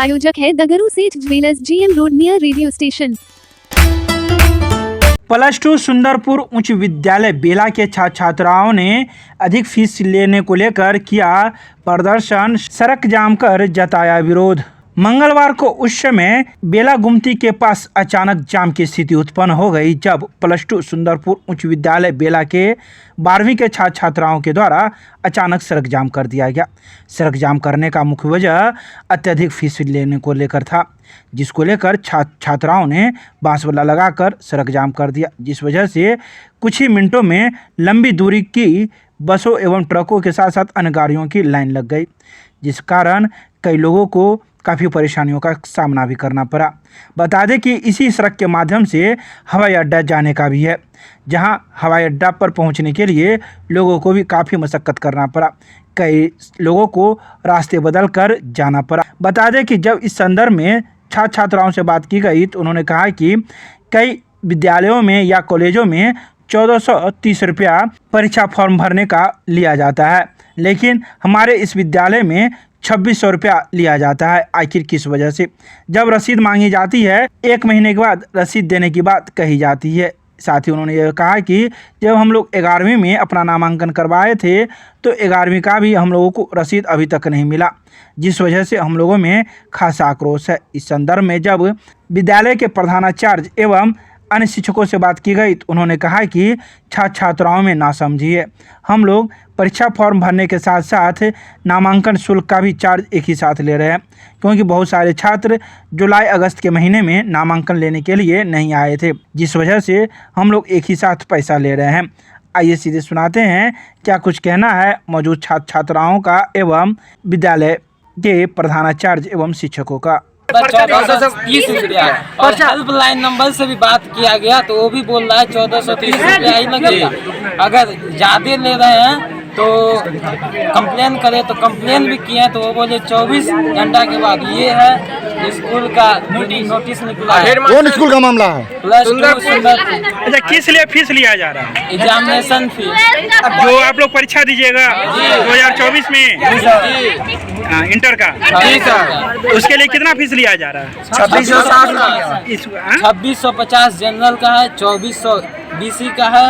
प्रायोजक है दगरू सेठ jewellers, GM road near radio station. +2 Sundarpur उच्च विद्यालय बेला के छात्र छात्राओं ने अधिक फीस लेने को लेकर किया प्रदर्शन, सड़क जाम कर जताया विरोध। मंगलवार को उस समय बेला गुमती के पास अचानक जाम की स्थिति उत्पन्न हो गई जब +2 सुंदरपुर उच्च विद्यालय बेला के 12वीं के छात्र छात्राओं के द्वारा अचानक सड़क जाम कर दिया गया। सड़क जाम करने का मुख्य वजह अत्यधिक फीस लेने को लेकर था, जिसको लेकर छात्राओं ने बांसवाला लगाकर सड़क जाम कर दिया, जिस वजह से कुछ ही मिनटों में लंबी दूरी की बसों एवं ट्रकों के साथ साथ अन्य गाड़ियों की लाइन लग गई, जिस कारण कई लोगों को काफ़ी परेशानियों का सामना भी करना पड़ा। बता दें कि इसी सड़क के माध्यम से हवाई अड्डा जाने का भी है, जहां हवाई अड्डा पर पहुंचने के लिए लोगों को भी काफ़ी मशक्क़त करना पड़ा। कई लोगों को रास्ते बदल कर जाना पड़ा। बता दें कि जब इस संदर्भ में छात्र छात्राओं से बात की गई तो उन्होंने कहा कि कई विद्यालयों में या कॉलेजों में 1430 रुपया परीक्षा फॉर्म भरने का लिया जाता है, लेकिन हमारे इस विद्यालय में 2600 रुपया लिया जाता है। आखिर किस वजह से? जब रसीद मांगी जाती है 1 महीने के बाद रसीद देने की बात कही जाती है। साथ ही उन्होंने यह कहा कि जब हम लोग 11वीं में अपना नामांकन करवाए थे तो 11वीं का भी हम लोगों को रसीद अभी तक नहीं मिला, जिस वजह से हम लोगों में खासा आक्रोश है। इस संदर्भ में जब विद्यालय के प्रधानाचार्य एवं अन्य शिक्षकों से बात की गई तो उन्होंने कहा कि छात्र छात्राओं में नासमझी है। हम लोग परीक्षा फॉर्म भरने के साथ साथ नामांकन शुल्क का भी चार्ज एक ही साथ ले रहे हैं, क्योंकि बहुत सारे छात्र जुलाई अगस्त के महीने में नामांकन लेने के लिए नहीं आए थे, जिस वजह से हम लोग एक ही साथ पैसा ले रहे हैं। आइए सीधे सुनाते हैं क्या कुछ कहना है मौजूद छात्र छात्राओं का एवं विद्यालय के प्रधानाचार्य एवं शिक्षकों का। 1430 रुपया और हेल्पलाइन नंबर से भी बात किया गया तो वो भी बोल रहा है 1430 रुपया ही लगेगा। अगर ज़्यादा ले रहे हैं तो कंप्लेन करें तो कंप्लेन भी किए तो वो बोले 24 घंटा के बाद। ये है स्कूल का नोटिस निकला है। कौन स्कूल का मामला है? +2 सुंदरपुर। अच्छा, किस लिए फीस लिया जा रहा है? एग्जामिनेशन फीस जो आप लोग परीक्षा दीजिएगा 2024 में इंटर का, उसके लिए कितना फीस लिया जा रहा है? 2650 जनरल का है, 2400 BC का है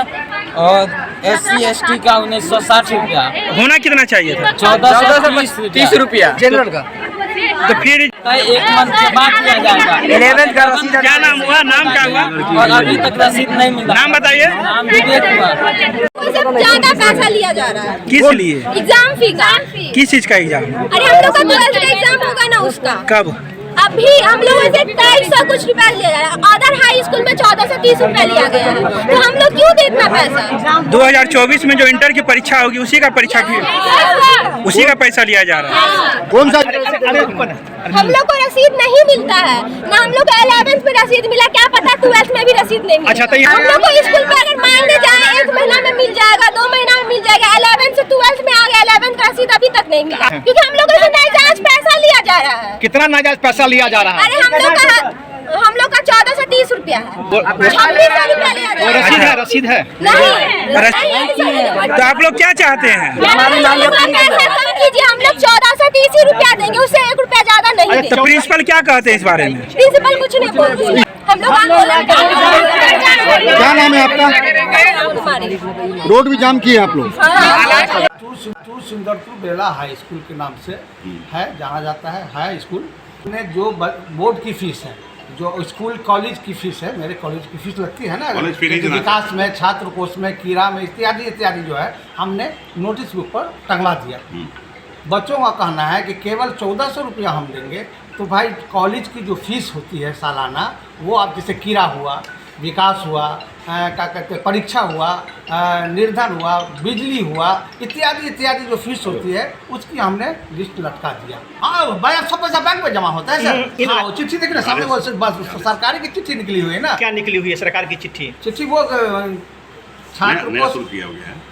और SC ST का 1960 रुपया। होना कितना चाहिए था? 1430 रुपया जनरल का। तो फिर 1 मंथ के बाद किया जाएगा। 11th का रसीद क्या नाम हुआ? नाम क्या हुआ? और अभी तक रसीद नहीं मिला। नाम बताइए। नाम विवेक कुमार। ज्यादा पैसा लिया जा रहा है। किस लिए? एग्जाम फी का। किस चीज का एग्जाम? अरे हम लोग का 12th का एग्जाम होगा ना, उसका कब? अभी हम लोगों से 2300 कुछ रुपया लिया जा रहा है। अदर हाई स्कूल में 1430 रुपया लिया गया है, तो हम लोग क्यों दे इतना पैसा? 2024 में जो इंटर की परीक्षा होगी उसी का परीक्षा फी, उसी का पैसा लिया जा रहा है। कौन सा? हम लोग को रसीद नहीं मिलता है ना। हम लोग को 11th में रसीद मिला, क्या पता 12th में भी रसीद नहीं मिला। अच्छा, तो हम लोग को स्कूल में अगर मांगने जाए 1 महीना में मिल जाएगा, 2 महीना में मिल जाएगा। 11th से 12th में आ गया, 11th का रसीद अभी तक नहीं मिला, क्योंकि हम लोग से नाजायज पैसा लिया जा रहा है। कितना नाजायज पैसा लिया जा रहा है? अरे हम लोग का 1430 रुपया है। 2600 रुपया लिया जा रहा है। रसीद है? नहीं। तो आप लोग क्या चाहते हैं? पैसा कम कीजिए, हम लोग 1430 ही रुपया देंगे, उससे 1 रुपया ज्यादा नहीं देंगे। तो प्रिंसिपल क्या कहते हैं इस बारे में? प्रिंसिपल कुछ नहीं बोलते। हम लोग क्या नाम है आपका? कुमारी। रोड भी जाम किए आप लोग? To Sundarpur Bela high school के नाम से है, जाना जाता है हाई स्कूल में। जो बोर्ड की फीस है, जो स्कूल कॉलेज की फीस है, मेरे कॉलेज की फीस लगती है ना, विकास में, छात्र कोष में, कीड़ा में, इत्यादि इत्यादि जो है हमने नोटिस बुक पर टंगवा दिया। बच्चों का कहना है कि केवल 1400 रुपया हम देंगे, तो भाई कॉलेज की जो फीस होती है सालाना, वो आप जैसे कीड़ा हुआ, विकास हुआ, क्या कहते हैं, परीक्षा हुआ, निर्धन हुआ, बिजली हुआ, इत्यादि इत्यादि जो फीस होती है उसकी हमने लिस्ट लटका दिया। हाँ भाई, अब सब पैसा बैंक में जमा होता है सर। हाँ, वो चिट्ठी देखिए ना सामने, वो सरकारी की चिट्ठी निकली हुई है ना। क्या निकली हुई है सरकार की चिट्ठी? चिट्ठी वो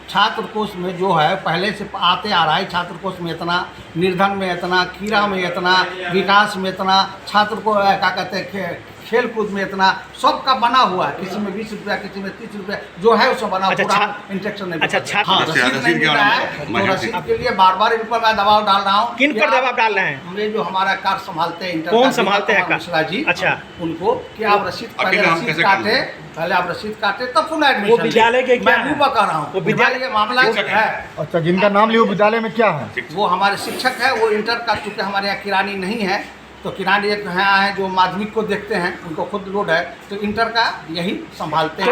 छात्र कोष में जो है पहले से आते आ रहा है। छात्र कोष में इतना, निर्धन में इतना, कीड़ा में इतना, विकास में इतना, छात्र को क्या कहते हैं, खेल कूद में इतना सबका बना हुआ है, किसी में 20 रुपया, किसी में 30 रुपया, जो है उसमें बना पूरा इंस्ट्रक्शन नहीं। अच्छा, हाँ, रसीद नहीं मिला है, तो रसीद के लिए बार इन पर मैं दबाव डाल रहा हूँ। किन पर दबाव डाल रहे हैं? हमें जो हमारा कार्य संभालते हैं, इंटर कौन संभालते हैं? मिश्रा जी। अच्छा, उनको कि आप रसीद पहले आप रसीद काटे तब फुल एडमिशन। वो विद्यालय के क्या मैं बता रहा हूँ, विद्यालय का मामला है। अच्छा, जिनका नाम लियो विद्यालय में क्या है? वो हमारे शिक्षक है, वो इंटर का, चूँकि हमारे यहाँ किरानी नहीं है, तो किरानी एक यहाँ है जो माध्यमिक को देखते हैं, उनको खुद लोड है, तो इंटर का यही संभालते हैं।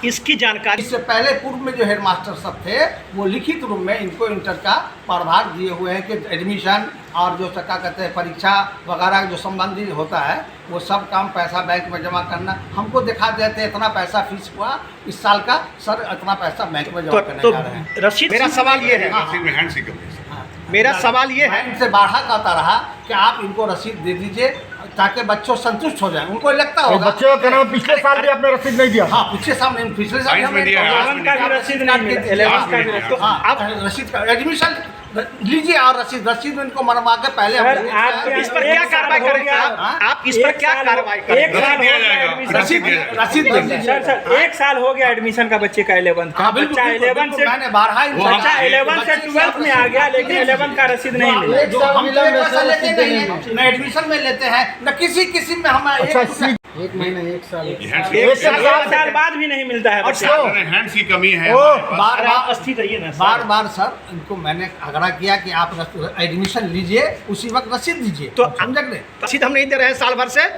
इसकी जानकारी इससे पहले पूर्व में जो हेडमास्टर सब थे, वो लिखित रूप में इनको इंटर का प्रभार दिए हुए हैं कि एडमिशन और जो क्या कहते हैं परीक्षा वगैरह जो संबंधित होता है, वो सब काम पैसा बैंक में जमा करना। हमको दिखा देते इतना पैसा फीस हुआ इस साल का, सर इतना पैसा बैंक में जमा करने जा रहे हैं। रसीद, मेरा सवाल ये है, मेरा सवाल ये है, इनसे बाढ़ा कहता रहा कि आप इनको रसीद दे दीजिए ताकि बच्चों संतुष्ट हो जाए। उनको लगता होगा बच्चे का कहना पिछले साल भी आपने रसीद नहीं दिया। हाँ, पिछले साल नहीं, पिछले साल हमने 11 का भी रसीद नहीं मिला, 11 का भी रसीद। आप रसीद का एडमिशन लीजिए और रसीद में इनको मनवा के पहले आप इस पर क्या कार्रवाई करेंगे? आप इस पर क्या कार्रवाई करेंगे? एक साल हो गया एडमिशन, रसीद सर 1 साल हो गया एडमिशन का बच्चे का 11th का। बच्चा 11 से मैंने बारहा बच्चा 11 से 12th में आ गया, लेकिन 11 का रसीद नहीं मिला। जो हम पैसा लेते नहीं है, न एडमिशन में लेते हैं, न किसी में हम एक महीना, एक साल, एक साल बाद भी नहीं मिलता है। हैंड्स की कमी है। बार सर इनको मैंने आग्रह किया कि आप एडमिशन लीजिए, उसी वक्त रसीद दीजिए। तो समझ गए? रसीद हम नहीं दे रहे हैं साल भर से।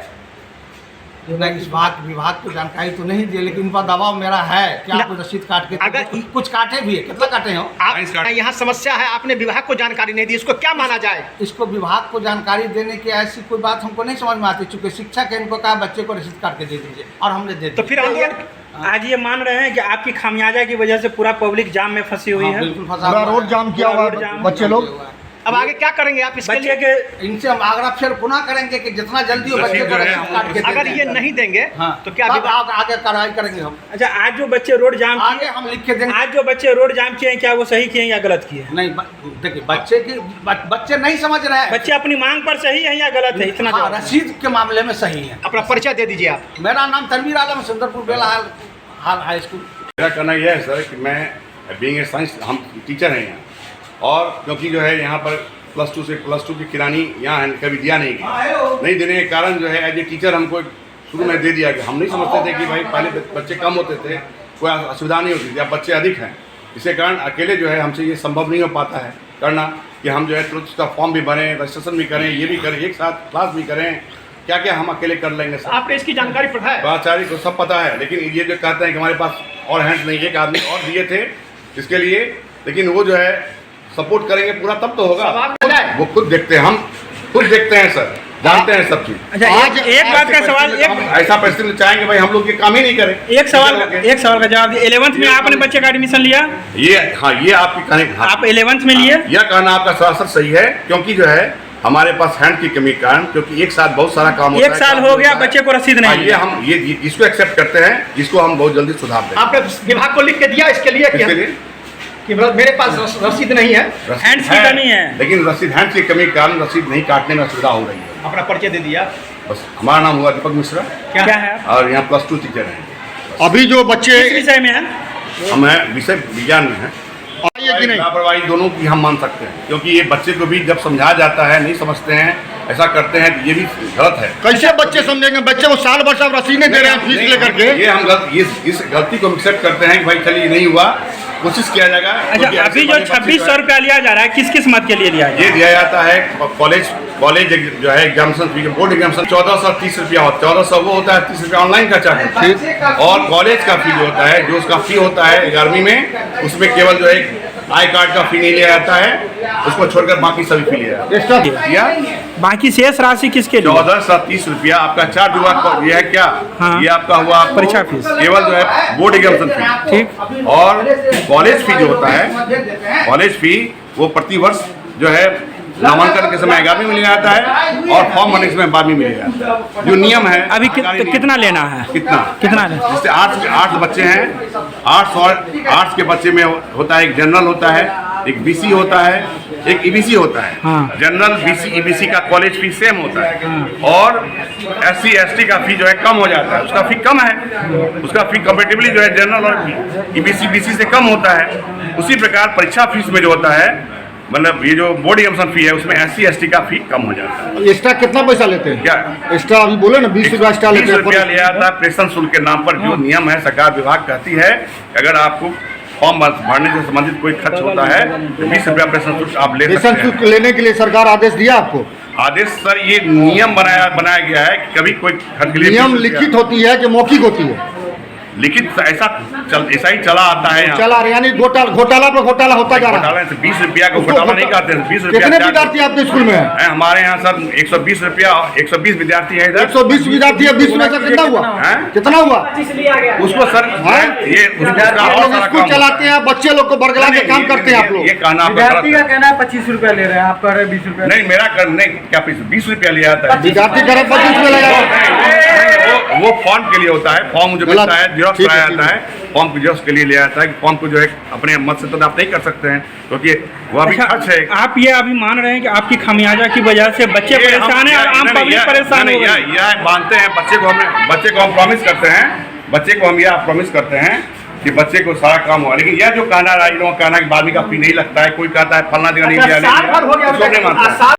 इस विभाग को जानकारी तो नहीं दी, लेकिन इन पर दबाव मेरा है कि आप रसीद काट के, अगर कुछ काटे भी है, कितना काटे हो आप? यहाँ समस्या है, आपने विभाग को जानकारी नहीं दी, इसको क्या माना जाए? इसको विभाग को जानकारी देने की ऐसी कोई बात हमको नहीं समझ में आती, चूंकि शिक्षक है, इनको कहा बच्चे को रसीद काट के दे दीजिए और हमने दे दिया। तो फिर आंदोलन आज ये मान रहे हैं कि आपकी खामियाजा की वजह से पूरा पब्लिक जाम में फंसी हुई है। बिल्कुल फंसा पूरा हुआ रोड है। जाम किया हुआ है बच्चे लोग। अब आगे क्या करेंगे आप इसके बच्चे लिए? के इनसे हम आग्रह फिर पुनः करेंगे कि जितना जल्दी हो बच्चे को रसीद काट के दे अगर दें। ये नहीं देंगे हाँ, तो क्या तब आगे कार्रवाई करेंगे हम। अच्छा, आज जो बच्चे रोड जाम आगे हम लिख के देंगे। आज जो बच्चे रोड जाम किए हैं, क्या वो सही किए या गलत किए? नहीं, देखिए बच्चे नहीं समझ रहे हैं। बच्चे अपनी मांग पर सही है या गलत है, इतना हाँ, जवाब। रसीद के मामले में सही है। अपना परिचय दे दीजिए आप। मेरा नाम तनवीर आलम, सुंदरपुर बेला हाई स्कूल। मेरा कहना यह है सर कि मैं बीइंग ए साइंस, हम टीचर हैं यहाँ, और क्योंकि जो है यहाँ पर +2 से +2 की किरानी यहाँ कभी दिया नहीं गया, नहीं देने के कारण जो है एज ए टीचर हमको शुरू में दे दिया गया। हम नहीं समझते थे कि भाई पहले बच्चे कम होते थे, कोई असुविधा नहीं होती थी, अब बच्चे अधिक हैं, इसके कारण अकेले जो है हमसे ये संभव नहीं हो पाता है करना कि हम जो है तुरंत उसका फॉर्म भी भरें, रजिस्ट्रेशन भी करें, ये भी करें, एक साथ क्लास भी करें, क्या क्या हम अकेले कर लेंगे सर। आपने इसकी जानकारी पढ़ा है? प्राचार्य को सब पता है, लेकिन ये जो कहते हैं कि हमारे पास और हैंड्स नहीं, एक आदमी और दिए थे इसके लिए, लेकिन वो जो है सपोर्ट करेंगे पूरा तब तो होगा। वो खुद देखते हैं, हम खुद देखते हैं सर, जानते हैं सब चीज। अच्छा, एक बात का सवाल, ऐसा परिस्थिति चाहेंगे भाई हम लोग ये काम ही नहीं करें। एक सवाल का जवाब दिए। 11th में आपने बच्चे का एडमिशन लिया? ये हाँ, ये आपकी कहने, आप 11th में लिए? यह कहना आपका सरासर सही है, क्योंकि जो है हमारे पास हैंड की कमी के कारण, क्योंकि एक साथ बहुत सारा काम होता है। 1 साल हो गया, बच्चे को रसीद नहीं। ये हम ये इसको एक्सेप्ट करते हैं, जिसको हम बहुत जल्दी सुधार दें। आपने विभाग को लिख के दिया इसके लिए कि मेरे पास रसीद नहीं है, हैंड्स की कमी है, लेकिन रसीद हैंड्स की कमी के कारण रसीद नहीं काटने में असुविधा हो रही है। अपना परिचय दे दिया। बस, हमारा नाम हुआ दीपक मिश्रा, क्या है, और यहाँ +2 टीचर हैं। अभी जो बच्चे किस विषय में है? हम विषय विज्ञान में हैं। लापरवाही दोनों की हम मान सकते हैं, क्योंकि ये बच्चे को भी जब समझाया जाता है नहीं समझते हैं, ऐसा करते हैं, तो ये भी गलत है। कैसे बच्चे समझेंगे? बच्चे को साल भर सब रसीद नहीं दे रहे हैं फीस लेकर के। ये हम इस गलती को एक्सेप्ट करते हैं कि भाई चलिए नहीं हुआ, कोशिश किया जाएगा। अच्छा, अभी जो 2600 रुपया लिया जा रहा है, किस किस मत के लिए लिया ये दिया जाता है? कॉलेज जो है एग्जामिनेशन फी, बोर्ड एग्जामिनेशन 1430 रुपया होता है। 1400 वो होता है, 30 रुपया ऑनलाइन का चार्ज, और कॉलेज का फी जो होता है, जो उसका फी होता है 11वीं में, उसमें केवल जो है आई कार्ड का फी नहीं लिया जाता है, उसको छोड़कर बाकी सभी फी लिया जाता है। बाकी शेष राशि किसके लिए? 1430 रुपया आपका चार्ज हुआ। ये है क्या? हाँ। ये आपका हुआ परीक्षा फीस, केवल जो है बोर्ड एग्जामिनेशन फी, ठीक। और कॉलेज फी जो होता है, कॉलेज फी वो प्रति वर्ष जो है नामांकन के समय 11वीं में लिया जाता है और फॉर्म भरने के समय 12वीं में लिया जाता है। जो नियम है अभी कितना लेना है? कितना लेना? जैसे आर्ट्स बच्चे हैं, आर्ट्स के बच्चे में होता है एक जनरल होता है, एक बीसी होता है, एक ईबीसी होता है। हाँ। जनरल, बीसी, ईबीसी का कॉलेज फीस सेम होता है और एससी एसटी का फी जो है कम हो जाता है, उसका फी कम है, उसका फी कंपेरेटिवली जो है जनरल और ईबीसी बीसी से कम होता है। उसी प्रकार परीक्षा फीस में जो होता है, मतलब ये जो बोर्ड एग्जामिनेशन फी है उसमें एससी एसटी का फी कम हो जाता है। एक्स्ट्रा कितना पैसा लेते हैं? क्या एक्स्ट्रा अभी बोले ना 20 रुपया एक्स्ट्रा लेते हैं। 20 रुपया लिया जाता है प्रेषण शुल्क के नाम पर। जो नियम है सरकार विभाग कहती है अगर आपको फॉर्म भरने से संबंधित कोई खर्च होता है तो 20 रुपया प्रेषण शुल्क आप ले सकते प्रेषण शुल्क हैं। लेने के लिए सरकार आदेश दिया आपको? आदेश सर ये नियम बनाया गया है कि कभी कोई खर्च के लिए नियम लिखित होती है कि मौखिक होती है? लिखित ऐसा ही चला आता है यहाँ। चला रहे यानी घोटाला पर घोटाला होता जा रहा है। घोटाला से 20 रुपया को घोटाला नहीं कहते हैं। 20 रुपया कितने विद्यार्थी आपके स्कूल में है? हमारे यहाँ सर 120 रुपया 120 विद्यार्थी है इधर। 120 विद्यार्थी है, 20 में से कितना हुआ? कितना हुआ उसको सर ये आप लोग स्कूल चलाते हैं, बच्चे लोग को बरगला के काम करते हैं आप लोग। ये कहना विद्यार्थी का कहना है 25 रुपया ले रहे हैं, आप कह रहे हैं 20 रुपया। नहीं, मेरा करने क्या 20 रुपया लिया जाता है। विद्यार्थी करे 25 में लगा। वो फॉर्म के लिए होता है, फॉर्म जो मिलता है जिरोक्स कराया जाता है, फॉर्म की जिरोक्स के लिए लिया जाता है कि फॉर्म को जो है अपने मत से तो आप नहीं कर सकते हैं क्योंकि वो अभी खर्च है। आप ये अभी मान रहे हैं कि आपकी खामियाजा की वजह से बच्चे परेशान हैं और आम पब्लिक परेशान है? यह मानते हैं, बच्चे को हम प्रॉमिस करते हैं, बच्चे को हम यह प्रॉमिस करते हैं कि बच्चे को सारा काम हुआ। लेकिन यह जो कहना कि 12वीं का फी नहीं लगता है, कोई कहता है फलना जगह नहीं दिया, नहीं मानता।